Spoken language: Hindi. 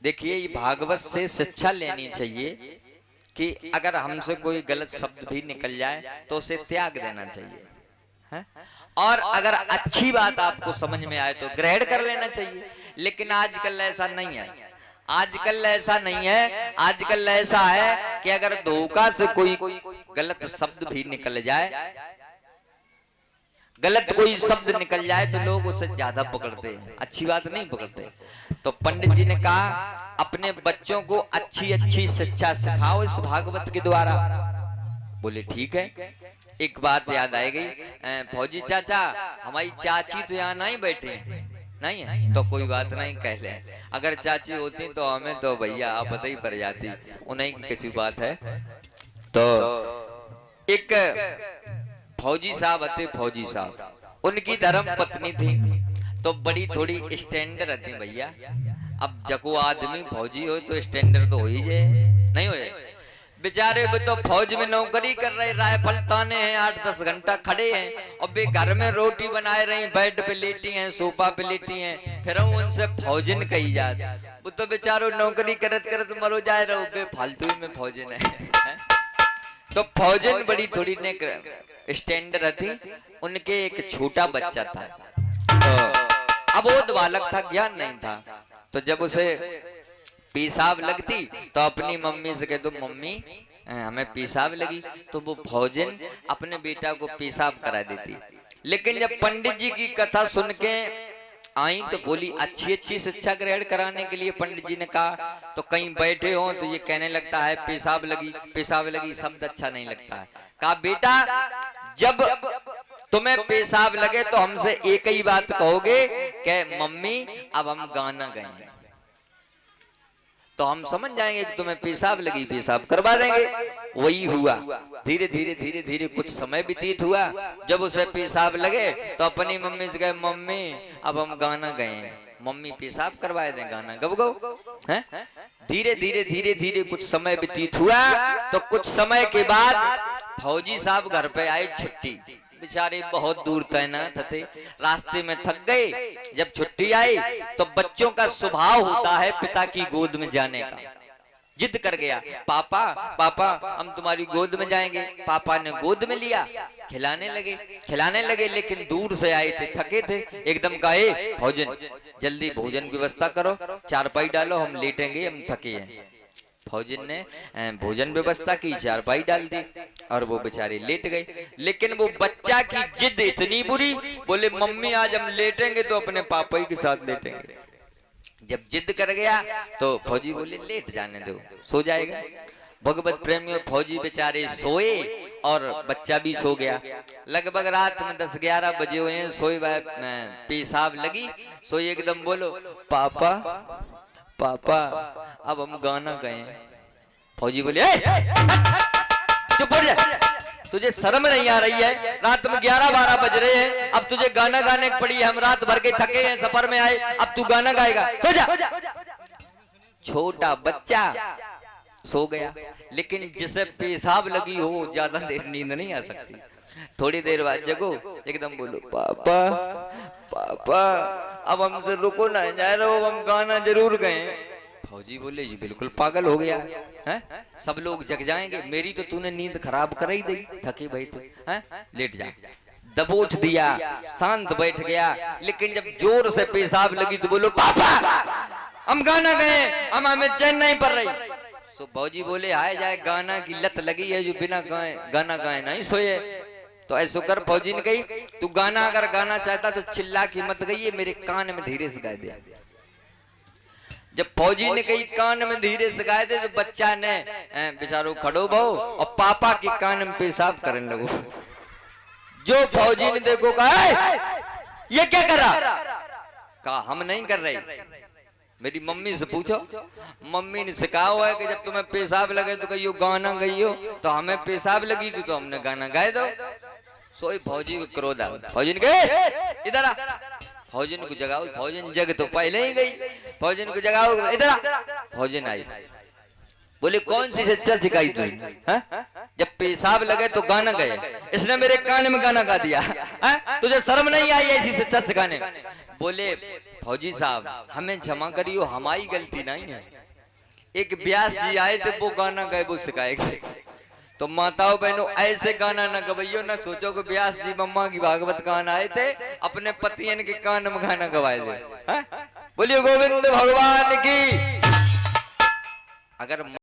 देखिए ये भागवत से शिक्षा लेनी चाहिए कि अगर हमसे कोई गलत शब्द भी निकल जाए तो उसे त्याग देना चाहिए है? और अगर अच्छी बात आपको समझ में आए तो ग्रहण कर लेना चाहिए। लेकिन आजकल ऐसा नहीं है, आजकल ऐसा नहीं है। आजकल ऐसा है कि अगर धोखा से कोई गलत शब्द भी निकल जाए, गलत कोई शब्द निकल जाए तो लोग उसे ज्यादा पकड़ते हैं, अच्छी बात नहीं पकड़ते। तो पंडित जी ने कहा अपने बच्चों को अच्छी अच्छी शिक्षा सिखाओ इस भागवत के द्वारा। बोले ठीक है। एक बात याद आई गई, फौजी चाचा हमारी चाची तो यहाँ नहीं बैठे नहीं है, तो कोई बात नहीं कह ले। अगर चाची होती तो हमें तो भैया आपत्ति ही पड़ जाती, उन्हीं की किसी बात है। तो एक फौजी साहब आते, फौजी साहब उनकी धर्म पत्नी थी, तो बड़ी थोड़ी स्टैंडर्ड रहती भैया। अब जको आदमी फौजी हो तो स्टैंडर्ड तो हो ही जाए, नहीं हो जाए। बेचारे वो तो फौज में नौकरी कर रहे, राइफल ताने हैं, 8-10 घंटा खड़े हैं, और वे घर में रोटी बनाए रही, बेड पे लेटी हैं, सोफा पे लेटी हैं। फिर उनसे फौजन कही जात, वो तो बेचारो नौकरी करत करत मरो जाए रहो, बे फालतू में फौजन है। तो फौजन बड़ी थोड़ी ने स्टैंडर्ड थी। उनके एक छोटा बच्चा था, तो अबोध बालक था, ज्ञान नहीं था। तो जब उसे पेशाब लगती तो अपनी मम्मी से कहते मम्मी हमें पेशाब लगी, तो वो फौजन अपने बेटा को पेशाब करा देती। लेकिन जब पंडित जी की कथा सुन के आई तो बोली अच्छी अच्छी शिक्षा ग्रहण कराने के लिए पंडित जी ने कहा, तो कहीं बैठे हो तो ये कहने लगता है पेशाब लगी शब्द अच्छा नहीं लगता है। कहा बेटा जब तुम्हें पेशाब लगे तो हमसे एक ही बात कहोगे कि मम्मी अब हम गाना गाएंगे, तो हम समझ जाएंगे कि तुम्हें पेशाब लगी, पेशाब करवा देंगे। वही हुआ। धीरे धीरे धीरे धीरे कुछ समय व्यतीत हुआ। जब उसे पेशाब लगे तो अपनी मम्मी से कहे मम्मी अब हम गाना गाएं, मम्मी पेशाब करवाए दें, गाना गब गो हैं। धीरे धीरे धीरे धीरे कुछ समय व्यतीत हुआ। तो कुछ समय के बाद फौजी साहब घर पे आए छुट्टी, बेचारे बहुत दूर तैनात थे, रास्ते में थक गए। जब छुट्टी आई तो बच्चों का स्वभाव होता है पिता की गोद में जाने का, जिद कर गया पापा पापा हम तुम्हारी गोद में जाएंगे। पापा ने गोद में लिया, खिलाने लगे, लेकिन दूर से आए थे, थके थे। एकदम कहे भोजन जल्दी भोजन व्यवस्था करो, चारपाई डालो, हम लेटेंगे, हम थके हैं। फौजन ने भोजन व्यवस्था की, चारपाई डाल दी और वो बेचारे लेट गए। लेकिन वो बच्चा की जिद इतनी बुरी, बोले मम्मी आज हम लेटेंगे तो अपने पापा ही के साथ लेटेंगे। जब जिद कर गया तो फौजी बोले लेट जाने दो, सो जाएगा। भगवत प्रेमियों फौजी बेचारे सोए और बच्चा भी सो गया। लगभग रात में 10-11 बजे हुए हैं, सोए पेशाब लगी, सोए एकदम बोलो पापा पापा अब हम गाना गाएं। फौजी बोले चुप हो जा, तुझे शर्म नहीं आ रही है? रात में 11-12 बज रहे हैं, अब तुझे गाना गाने की पड़ी है, हम रात भर के थके हैं, सफर में आए, अब तू गाना गाएगा, सो जा। छोटा बच्चा सो गया। लेकिन जिसे पेशाब लगी हो ज्यादा देर नींद नहीं आ सकती। थोड़ी देर बाद जगो, एकदम बोलो पापा पापा अब हमसे रुको ना जाए रहो, हम गाना जरूर गए। फौजी बोले जी बिल्कुल पागल हो गया है, सब लोग जग जाएंगे, मेरी तो तूने नींद खराब कर ही दी, थके भाई तू है, लेट जा। दबोच दिया, शांत बैठ गया। लेकिन जब जोर से पेशाब लगी तो बोलो पापा हम गाना गए, हम हमें चैन नहीं पड़ रही। तो फौजी बोले हाय जाए, गाना की लत लगी है जो बिना गाना गाए नहीं सोए। तो ऐसा कर, फौजी ने कही तू गाना अगर गाना चाहता तो चिल्ला की मत गई, मेरे कान में धीरे से गा दे। जब फौजी ने कही कान में धीरे से गाए दे तो बच्चा ने बेचारो खड़ो भाओ और पापा के कान में पेशाब करने लगो। जो फौजी ने देखो कहा ये क्या कर रहा, कहा हम नहीं कर रहे, मेरी मम्मी से पूछो, मम्मी ने सिखाया हुआ है कि जब तुम्हें पेशाब लगे तो कहियो गाना गाइयो, तो हमें पेशाब लगी थी तो हमने गाना गाए दो। सोई फौजी को क्रोध आ, फौजी ने कहे इधर आ, फौजी को जगाओ। फौजन जग तो पहले ही गई, फौजन को जगाओ, इधर आ। फौजन आई, बोले कौन सी शिक्षा सिखाई तुझे? जब पेशाब लगे तो गाना गए, इसने मेरे कान में गाना गा दिया, तुझे शर्म नहीं आई ऐसी शिक्षा सिखाने? बोले फौजी साहब हमें क्षमा करियो, हमारी गलती नहीं है। एक व्यास जी आए थे, वो गाना गए, वो सिखाएंगे। तो माताओं बहनों ऐसे गाना न गवाइयो, न सोचो कि व्यास जी मम्मा की भागवत गान आए थे अपने पतियन के कान में गाना गवाए थे। बोलिए गोविंद भगवान की। अगर